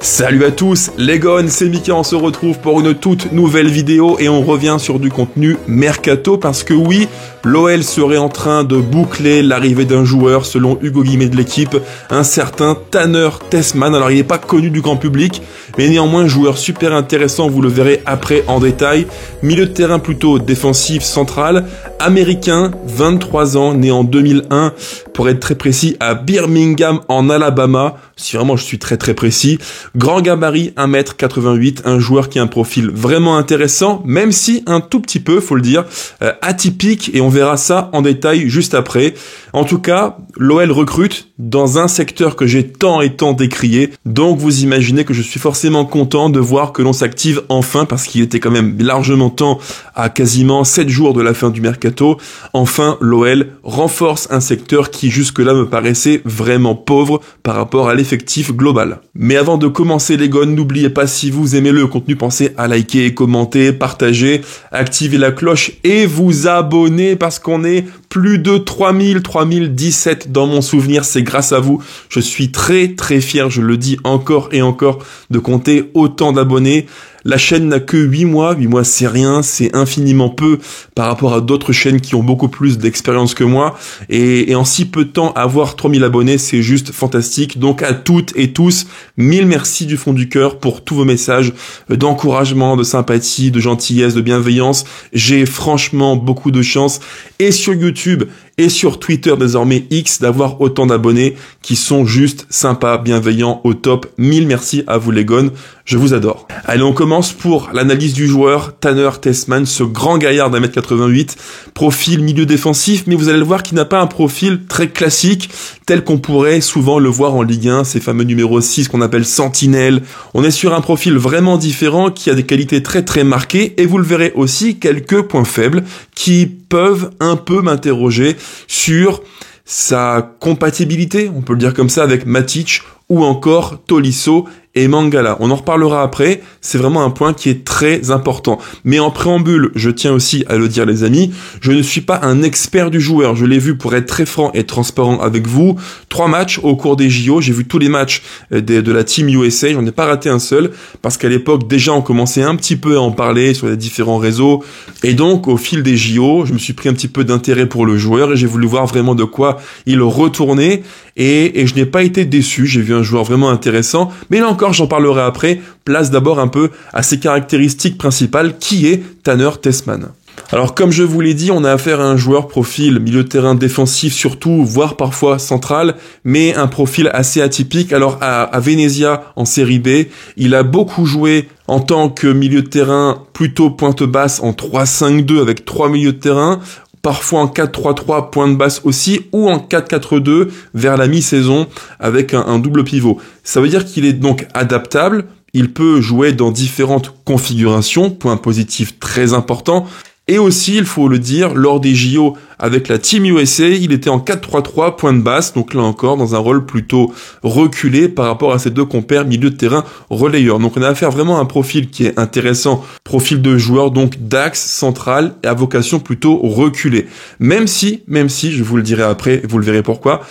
Salut à tous, les gones, c'est Mika, on se retrouve pour une toute nouvelle vidéo et on revient sur du contenu Mercato parce que oui, l'OL serait en train de boucler l'arrivée d'un joueur selon Hugo Guimé de l'équipe, un certain Tanner Tessmann. Alors il n'est pas connu du grand public, mais néanmoins joueur super intéressant, vous le verrez après en détail. Milieu de terrain plutôt défensif central, américain, 23 ans, né en 2001, pour être très précis à Birmingham en Alabama, si vraiment je suis très précis. Grand gabarit, 1m88, un joueur qui a un profil vraiment intéressant, même si un tout petit peu, faut le dire, atypique, et on verra ça en détail juste après. En tout cas, l'OL recrute dans un secteur que j'ai tant et tant décrié, donc vous imaginez que je suis forcément content de voir que l'on s'active enfin, parce qu'il était quand même largement temps à quasiment 7 jours de la fin du mercato. Enfin, l'OL renforce un secteur qui jusque-là me paraissait vraiment pauvre par rapport à l'effectif global. Mais avant de commencer les gones, n'oubliez pas, si vous aimez le contenu, pensez à liker, commenter, partager, activer la cloche et vous abonner parce qu'on est plus de 3017 dans mon souvenir, c'est grâce à vous. Je suis très fier, je le dis encore et encore, de compter autant d'abonnés. La chaîne n'a que 8 mois, 8 mois c'est rien, c'est infiniment peu par rapport à d'autres chaînes qui ont beaucoup plus d'expérience que moi, et en si peu de temps avoir 3000 abonnés, c'est juste fantastique. Donc à toutes et tous, 1000 merci du fond du cœur pour tous vos messages d'encouragement, de sympathie, de gentillesse, de bienveillance. J'ai franchement beaucoup de chance, et sur YouTube et sur Twitter désormais X, d'avoir autant d'abonnés qui sont juste sympas, bienveillants, au top. 1000 merci à vous les gones, je vous adore. Allez, on commence pour l'analyse du joueur, Tanner Tessmann, ce grand gaillard d'1m88, profil milieu défensif, mais vous allez le voir qu'il n'a pas un profil très classique, tel qu'on pourrait souvent le voir en Ligue 1, ces fameux numéros 6 qu'on appelle sentinelle. On est sur un profil vraiment différent, qui a des qualités très marquées, et vous le verrez aussi, quelques points faibles qui peuvent un peu m'interroger sur sa compatibilité, on peut le dire comme ça, avec Matic ou encore Tolisso et Mangala. On en reparlera après, c'est vraiment un point qui est très important. Mais en préambule, je tiens aussi à le dire les amis, je ne suis pas un expert du joueur, je l'ai vu, pour être très franc et transparent avec vous, 3 matchs au cours des JO, j'ai vu tous les matchs de la Team USA, j'en ai pas raté un seul, parce qu'à l'époque déjà on commençait un petit peu à en parler sur les différents réseaux, et donc au fil des JO, je me suis pris un petit peu d'intérêt pour le joueur, et j'ai voulu voir vraiment de quoi il retournait, et je n'ai pas été déçu, j'ai vu un joueur vraiment intéressant, mais là encore j'en parlerai après. Place d'abord un peu à ses caractéristiques principales, qui est Tanner Tessmann. Alors comme je vous l'ai dit, on a affaire à un joueur profil milieu de terrain défensif surtout, voire parfois central, mais un profil assez atypique. Alors à Venezia en série B, il a beaucoup joué en tant que milieu de terrain plutôt pointe basse en 3-5-2 avec 3 milieux de terrain, parfois en 4-3-3 pointe basse aussi, ou en 4-4-2 vers la mi-saison avec un double pivot. Ça veut dire qu'il est donc adaptable, il peut jouer dans différentes configurations, point positif très important. Et aussi, il faut le dire, lors des JO avec la Team USA, il était en 4-3-3, pointe basse, donc là encore dans un rôle plutôt reculé par rapport à ses deux compères milieu de terrain relayeurs. Donc on a affaire vraiment à un profil qui est intéressant, profil de joueur donc d'axe central et à vocation plutôt reculée. Même si, je vous le dirai après, vous le verrez pourquoi,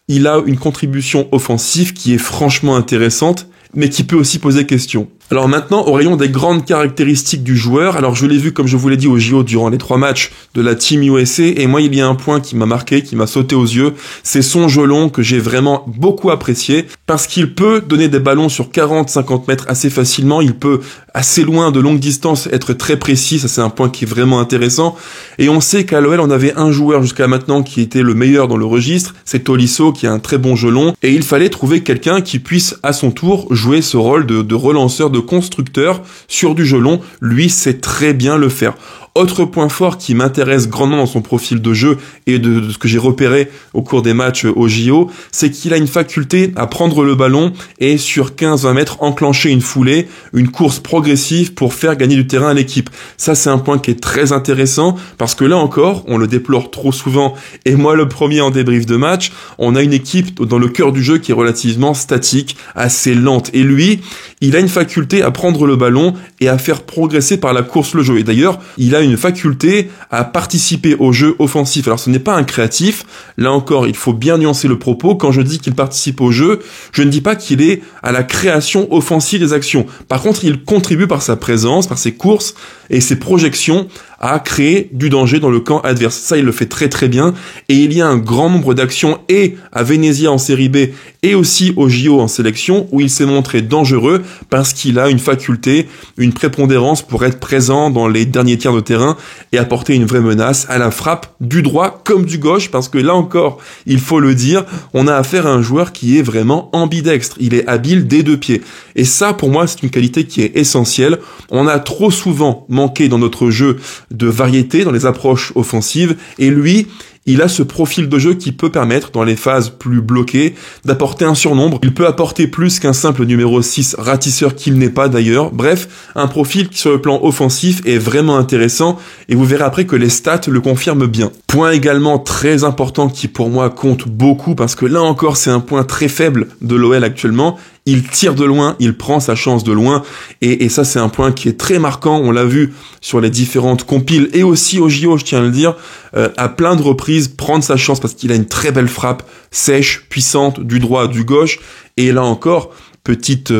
il a une contribution offensive qui est franchement intéressante, mais qui peut aussi poser question. Alors maintenant, au rayon des grandes caractéristiques du joueur, alors je l'ai vu comme je vous l'ai dit au JO durant les 3 matchs de la Team USA, et moi il y a un point qui m'a marqué, qui m'a sauté aux yeux, c'est son jeu long que j'ai vraiment beaucoup apprécié, parce qu'il peut donner des ballons sur 40-50 mètres assez facilement, il peut assez loin, de longue distance, être très précis, ça c'est un point qui est vraiment intéressant, et on sait qu'à l'OL on avait un joueur jusqu'à maintenant qui était le meilleur dans le registre, c'est Tolisso qui a un très bon jeu long, et il fallait trouver quelqu'un qui puisse à son tour jouer ce rôle de relanceur, de constructeur sur du jeu long. Lui sait très bien le faire. Autre point fort qui m'intéresse grandement dans son profil de jeu et de ce que j'ai repéré au cours des matchs au JO, c'est qu'il a une faculté à prendre le ballon et sur 15-20 mètres enclencher une foulée, une course progressive pour faire gagner du terrain à l'équipe. Ça c'est un point qui est très intéressant parce que là encore, on le déplore trop souvent et moi le premier en débrief de match, on a une équipe dans le cœur du jeu qui est relativement statique, assez lente et lui, il a une faculté à prendre le ballon et à faire progresser par la course le jeu. Et d'ailleurs, il a a une faculté à participer au jeu offensif. Alors ce n'est pas un créatif, là encore il faut bien nuancer le propos. Quand je dis qu'il participe au jeu, je ne dis pas qu'il est à la création offensive des actions. Par contre, il contribue par sa présence, par ses courses et ses projections à créer du danger dans le camp adverse. Ça, il le fait très très bien, et il y a un grand nombre d'actions, et à Venezia en série B, et aussi au JO en sélection, où il s'est montré dangereux, parce qu'il a une faculté, une prépondérance pour être présent dans les derniers tiers de terrain, et apporter une vraie menace à la frappe du droit comme du gauche, parce que là encore, il faut le dire, on a affaire à un joueur qui est vraiment ambidextre, il est habile des deux pieds. Et ça, pour moi, c'est une qualité qui est essentielle. On a trop souvent manqué dans notre jeu de variété dans les approches offensives, et lui, il a ce profil de jeu qui peut permettre, dans les phases plus bloquées, d'apporter un surnombre. Il peut apporter plus qu'un simple numéro 6 ratisseur qu'il n'est pas d'ailleurs. Bref, un profil qui sur le plan offensif est vraiment intéressant, et vous verrez après que les stats le confirment bien. Point également très important qui pour moi compte beaucoup, parce que là encore c'est un point très faible de l'OL actuellement. Il tire de loin, il prend sa chance de loin, et ça c'est un point qui est très marquant. On l'a vu sur les différentes compiles et aussi au JO, je tiens à le dire, à plein de reprises prendre sa chance, parce qu'il a une très belle frappe sèche, puissante, du droit, du gauche. Et là encore, petite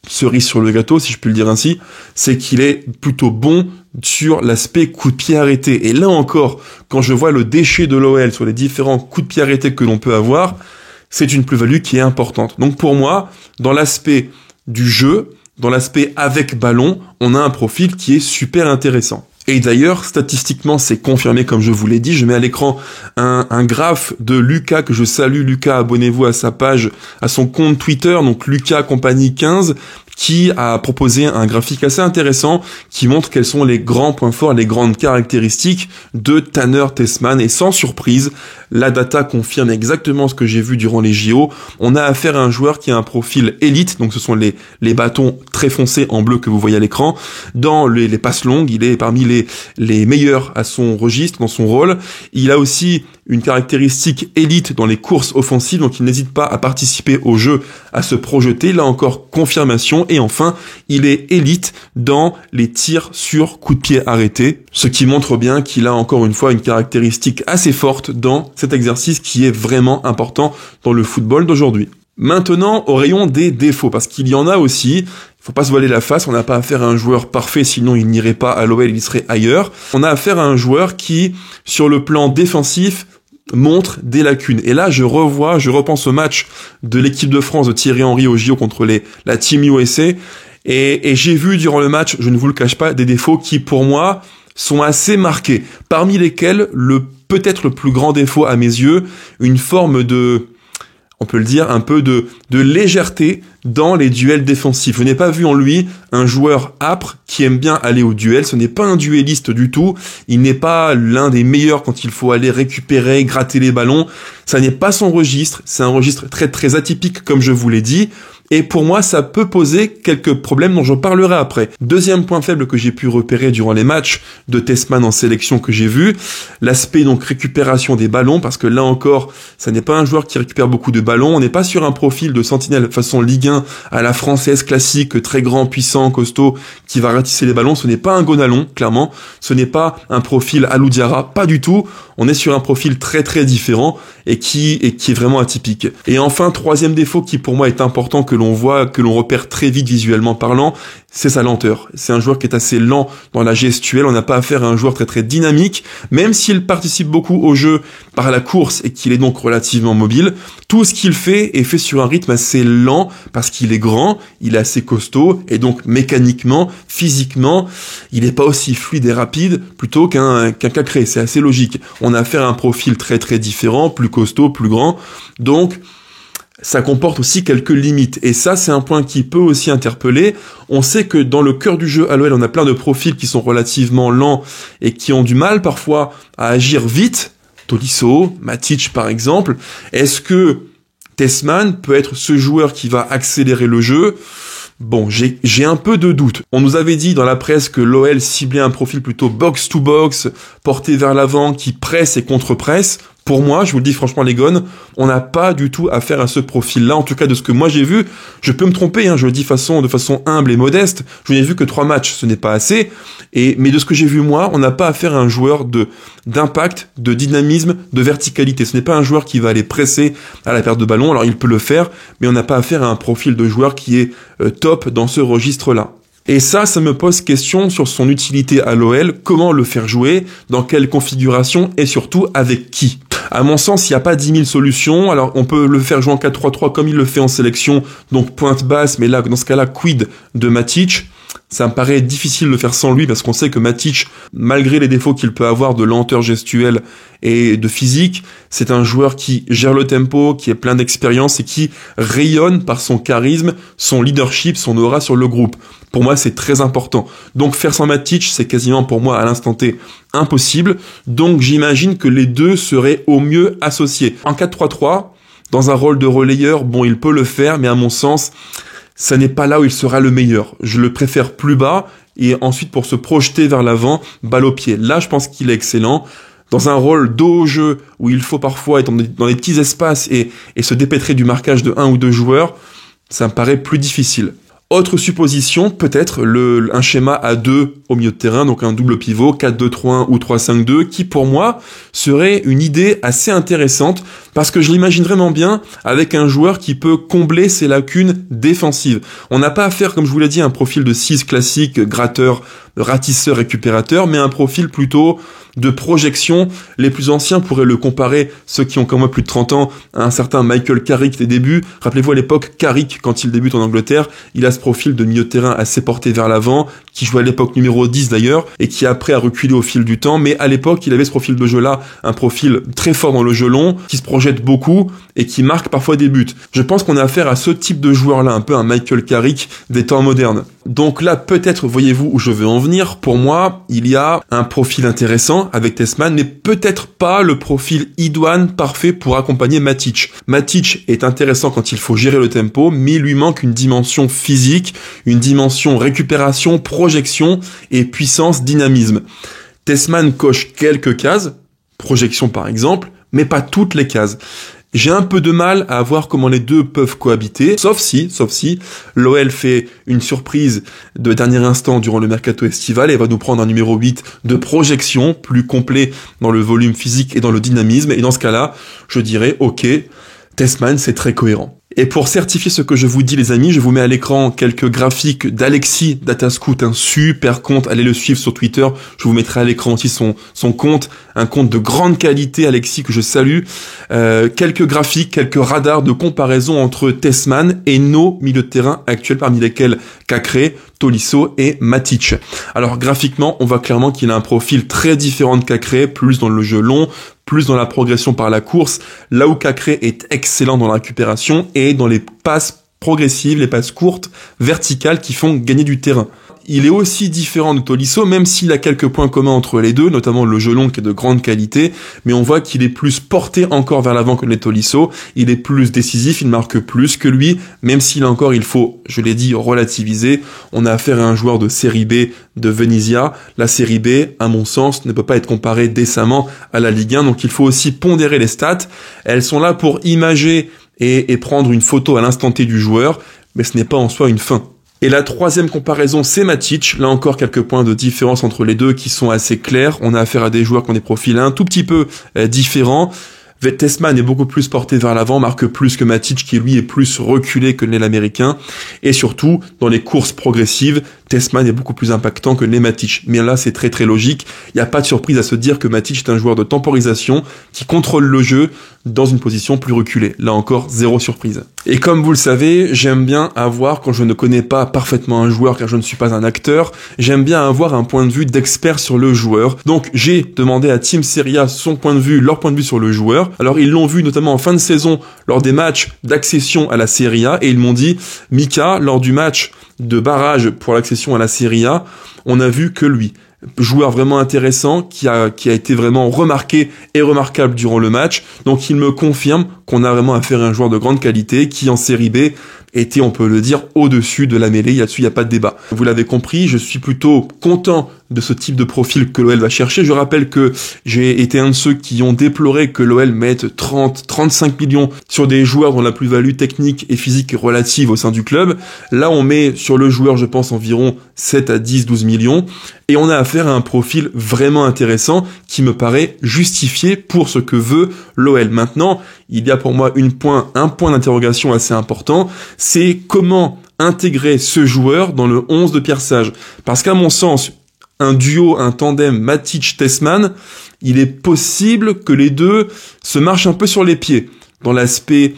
cerise sur le gâteau, si je puis le dire ainsi, c'est qu'il est plutôt bon sur l'aspect coup de pied arrêté. Et là encore, quand je vois le déchet de l'OL sur les différents coups de pied arrêtés que l'on peut avoir, c'est une plus-value qui est importante. Donc pour moi, dans l'aspect du jeu, dans l'aspect avec ballon, on a un profil qui est super intéressant. Et d'ailleurs, statistiquement, c'est confirmé, comme je vous l'ai dit. Je mets à l'écran un graphe de Lucas, que je salue. Lucas, abonnez-vous à sa page, à son compte Twitter, donc Lucas Compagnie 15, qui a proposé un graphique assez intéressant qui montre quels sont les grands points forts, les grandes caractéristiques de Tanner Tessmann. Et sans surprise, la data confirme exactement ce que j'ai vu durant les JO. On a affaire à un joueur qui a un profil élite, donc ce sont les bâtons très foncés en bleu que vous voyez à l'écran. Dans les passes longues, il est parmi les meilleurs à son registre, dans son rôle. Il a aussi une caractéristique élite dans les courses offensives, donc il n'hésite pas à participer au jeu, à se projeter. Là encore, confirmation. Et enfin, il est élite dans les tirs sur coup de pied arrêté, ce qui montre bien qu'il a encore une fois une caractéristique assez forte dans cet exercice qui est vraiment important dans le football d'aujourd'hui. Maintenant, au rayon des défauts, parce qu'il y en a aussi. Faut pas se voiler la face, on n'a pas affaire à un joueur parfait, sinon il n'irait pas à l'OL, il serait ailleurs. On a affaire à un joueur qui, sur le plan défensif, montre des lacunes. Et là, je repense au match de l'équipe de France de Thierry Henry au JO contre la Team USA, et j'ai vu durant le match, je ne vous le cache pas, des défauts qui, pour moi, sont assez marqués. Parmi lesquels, peut-être le plus grand défaut à mes yeux, une forme de, on peut le dire, un peu de légèreté dans les duels défensifs. Je n'ai pas vu en lui un joueur âpre qui aime bien aller au duel. Ce n'est pas un duelliste du tout. Il n'est pas l'un des meilleurs quand il faut aller récupérer, gratter les ballons. Ça n'est pas son registre. C'est un registre très très atypique, comme je vous l'ai dit. Et pour moi, ça peut poser quelques problèmes dont je parlerai après. Deuxième point faible que j'ai pu repérer durant les matchs de Tessmann en sélection que j'ai vu, l'aspect donc récupération des ballons, parce que là encore, ça n'est pas un joueur qui récupère beaucoup de ballons. On n'est pas sur un profil de sentinelle façon Ligue 1 à la française classique, très grand, puissant, costaud, qui va ratisser les ballons. Ce n'est pas un Gonalon, clairement. Ce n'est pas un profil Alou Diarra, pas du tout. On est sur un profil très très différent et qui est vraiment atypique. Et enfin, troisième défaut qui pour moi est important, que l'on voit, que l'on repère très vite visuellement parlant, c'est sa lenteur. C'est un joueur qui est assez lent dans la gestuelle. On n'a pas affaire à un joueur très très dynamique, même s'il participe beaucoup au jeu par la course et qu'il est donc relativement mobile. Tout ce qu'il fait est fait sur un rythme assez lent, parce qu'il est grand, il est assez costaud, et donc mécaniquement, physiquement, il n'est pas aussi fluide et rapide plutôt qu'un Cacré. C'est assez logique. On a affaire à un profil très très différent, plus costaud, plus grand. Donc, ça comporte aussi quelques limites. Et ça, c'est un point qui peut aussi interpeller. On sait que dans le cœur du jeu à l'OL, on a plein de profils qui sont relativement lents et qui ont du mal parfois à agir vite. Tolisso, Matic par exemple. Est-ce que Tessmann peut être ce joueur qui va accélérer le jeu ? Bon, j'ai un peu de doute. On nous avait dit dans la presse que l'OL ciblait un profil plutôt box-to-box, porté vers l'avant, qui presse et contre-presse. Pour moi, je vous le dis franchement les gones, on n'a pas du tout affaire à ce profil-là, en tout cas de ce que moi j'ai vu. Je peux me tromper, je le dis de façon humble et modeste, je n'ai vu que 3 matchs, ce n'est pas assez, mais de ce que j'ai vu moi, on n'a pas affaire à un joueur d'impact, de dynamisme, de verticalité. Ce n'est pas un joueur qui va aller presser à la perte de ballon, alors il peut le faire, mais on n'a pas affaire à un profil de joueur qui est top dans ce registre-là. Et ça me pose question sur son utilité à l'OL, comment le faire jouer, dans quelle configuration et surtout avec qui. À mon sens, il n'y a pas 10 000 solutions. Alors, on peut le faire jouer en 4-3-3 comme il le fait en sélection, donc pointe basse, mais là, dans ce cas-là, quid de Matic? Ça me paraît difficile de le faire sans lui parce qu'on sait que Matic, malgré les défauts qu'il peut avoir de lenteur gestuelle et de physique, c'est un joueur qui gère le tempo, qui est plein d'expérience et qui rayonne par son charisme, son leadership, son aura sur le groupe. Pour moi, c'est très important. Donc faire sans Matic, c'est quasiment pour moi à l'instant T impossible. Donc j'imagine que les deux seraient au mieux associés. En 4-3-3, dans un rôle de relayeur, bon, il peut le faire, mais à mon sens, ça n'est pas là où il sera le meilleur. Je le préfère plus bas et ensuite pour se projeter vers l'avant, balle au pied. Là, je pense qu'il est excellent. Dans un rôle dos au jeu où il faut parfois être dans des petits espaces et se dépêtrer du marquage de 1 ou 2 joueurs, ça me paraît plus difficile. Autre supposition, peut-être un schéma à 2 au milieu de terrain, donc un double pivot, 4-2-3-1 ou 3-5-2, qui pour moi serait une idée assez intéressante, parce que je l'imagine vraiment bien avec un joueur qui peut combler ses lacunes défensives. On n'a pas affaire, comme je vous l'ai dit, à un profil de 6 classique, gratteur, ratisseur, récupérateur, mais un profil plutôt de projection. Les plus anciens pourraient le comparer, ceux qui ont comme moi plus de 30 ans, à un certain Michael Carrick des débuts. Rappelez-vous à l'époque, Carrick, quand il débute en Angleterre, il a ce profil de milieu de terrain assez porté vers l'avant, qui jouait à l'époque numéro 10 d'ailleurs, et qui après a reculé au fil du temps, mais à l'époque, il avait ce profil de jeu-là, un profil très fort dans le jeu long, qui se projette beaucoup, et qui marque parfois des buts. Je pense qu'on a affaire à ce type de joueur-là, un peu un Michael Carrick des temps modernes. Donc là, peut-être, voyez-vous où je veux en venir, pour moi, il y a un profil intéressant avec Tessman, mais peut-être pas le profil idoine parfait pour accompagner Matic. Matic est intéressant quand il faut gérer le tempo, mais il lui manque une dimension physique, une dimension récupération, projection et puissance, dynamisme. Tessman coche quelques cases, projection par exemple, mais pas toutes les cases. J'ai un peu de mal à voir comment les deux peuvent cohabiter, sauf si l'OL fait une surprise de dernier instant durant le mercato estival et va nous prendre un numéro 8 de projection, plus complet dans le volume physique et dans le dynamisme, et dans ce cas-là, je dirais, ok, Tessman, c'est très cohérent. Et pour certifier ce que je vous dis les amis, je vous mets à l'écran quelques graphiques d'Alexis Datascout, un super compte, allez le suivre sur Twitter, je vous mettrai à l'écran aussi son compte, un compte de grande qualité, Alexis, que je salue. Quelques graphiques, quelques radars de comparaison entre Tessman et nos milieux de terrain actuels, parmi lesquels Cacré, Tolisso et Matic. Alors graphiquement, on voit clairement qu'il a un profil très différent de Cacré, plus dans le jeu long, plus dans la progression par la course, là où Cacré est excellent dans la récupération et dans les passes progressives, les passes courtes, verticales qui font gagner du terrain. Il est aussi différent de Tolisso, même s'il a quelques points communs entre les deux, notamment le jeu long qui est de grande qualité, mais on voit qu'il est plus porté encore vers l'avant que les Tolisso, il est plus décisif, il marque plus que lui, même s'il encore, il faut, je l'ai dit, relativiser. On a affaire à un joueur de série B de Venezia. La série B, à mon sens, ne peut pas être comparée décemment à la Ligue 1, donc il faut aussi pondérer les stats. Elles sont là pour imager et prendre une photo à l'instant T du joueur, mais ce n'est pas en soi une fin. Et la troisième comparaison, c'est Matic. Là encore, quelques points de différence entre les deux qui sont assez clairs. On a affaire à des joueurs qui ont des profils un tout petit peu différents. Tessman est beaucoup plus porté vers l'avant, marque plus que Matic, qui lui est plus reculé que l'est l'américain. Et surtout, dans les courses progressives, Tessman est beaucoup plus impactant que l'est Matic. Mais là, c'est très très logique. Il n'y a pas de surprise à se dire que Matic est un joueur de temporisation qui contrôle le jeu dans une position plus reculée. Là encore, zéro surprise. Et comme vous le savez, j'aime bien avoir, quand je ne connais pas parfaitement un joueur, car je ne suis pas un acteur, j'aime bien avoir un point de vue d'expert sur le joueur. Donc, j'ai demandé à Team Serie A son point de vue, leur point de vue sur le joueur. Alors, ils l'ont vu notamment en fin de saison, lors des matchs d'accession à la Serie A, et ils m'ont dit, Mika, lors du match de barrage pour l'accession à la Serie A, on a vu que lui. Joueur vraiment intéressant, qui a été vraiment remarqué et remarquable durant le match. Donc il me confirme qu'on a vraiment affaire à un joueur de grande qualité qui en série B était, on peut le dire, au-dessus de la mêlée. Là-dessus, il n'y a pas de débat. Vous l'avez compris, je suis plutôt content de ce type de profil que l'OL va chercher. Je rappelle que j'ai été un de ceux qui ont déploré que l'OL mette 30-35 millions sur des joueurs dont la plus-value technique et physique est relative au sein du club. Là, on met sur le joueur, je pense, environ 7 à 10-12 millions. Et on a affaire à un profil vraiment intéressant qui me paraît justifié pour ce que veut l'OL. Maintenant, il y a pour moi un point d'interrogation assez important, c'est comment intégrer ce joueur dans le 11 de Pierre Sage. Parce qu'à mon sens, un duo, un tandem Matic-Tessman, il est possible que les deux se marchent un peu sur les pieds dans l'aspect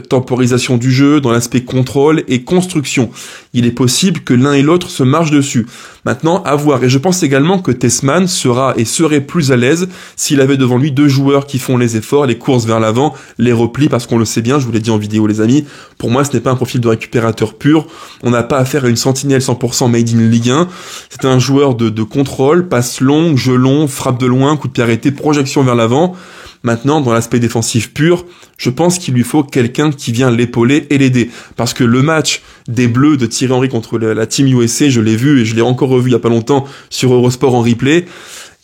temporisation du jeu, dans l'aspect contrôle et construction. Il est possible que l'un et l'autre se marchent dessus. Maintenant, à voir. Et je pense également que Tessman serait plus à l'aise s'il avait devant lui deux joueurs qui font les efforts, les courses vers l'avant, les replis, parce qu'on le sait bien, je vous l'ai dit en vidéo les amis, pour moi ce n'est pas un profil de récupérateur pur, on n'a pas affaire à une sentinelle 100% made in Ligue 1, c'est un joueur de contrôle, passe longue, jeu long, frappe de loin, coup de pied arrêté, projection vers l'avant. Maintenant, dans l'aspect défensif pur, je pense qu'il lui faut quelqu'un qui vient l'épauler et l'aider. Parce que le match des Bleus de Thierry Henry contre la Team USA, je l'ai vu et je l'ai encore revu il y a pas longtemps sur Eurosport en replay.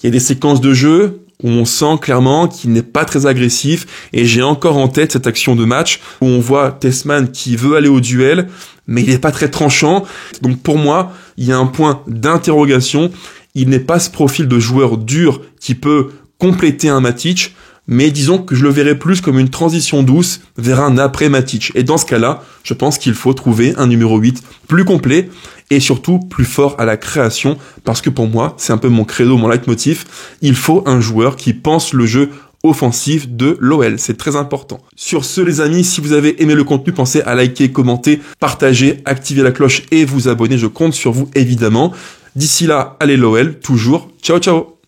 Il y a des séquences de jeu où on sent clairement qu'il n'est pas très agressif, et j'ai encore en tête cette action de match où on voit Tessman qui veut aller au duel, mais il n'est pas très tranchant. Donc pour moi, il y a un point d'interrogation. Il n'est pas ce profil de joueur dur qui peut compléter un Matic, mais disons que je le verrais plus comme une transition douce vers un après Matic. Et dans ce cas-là, je pense qu'il faut trouver un numéro 8 plus complet et surtout plus fort à la création, parce que pour moi, c'est un peu mon credo, mon leitmotiv, il faut un joueur qui pense le jeu offensif de l'OL, c'est très important. Sur ce les amis, si vous avez aimé le contenu, pensez à liker, commenter, partager, activer la cloche et vous abonner, je compte sur vous évidemment. D'ici là, allez l'OL, toujours, ciao ciao.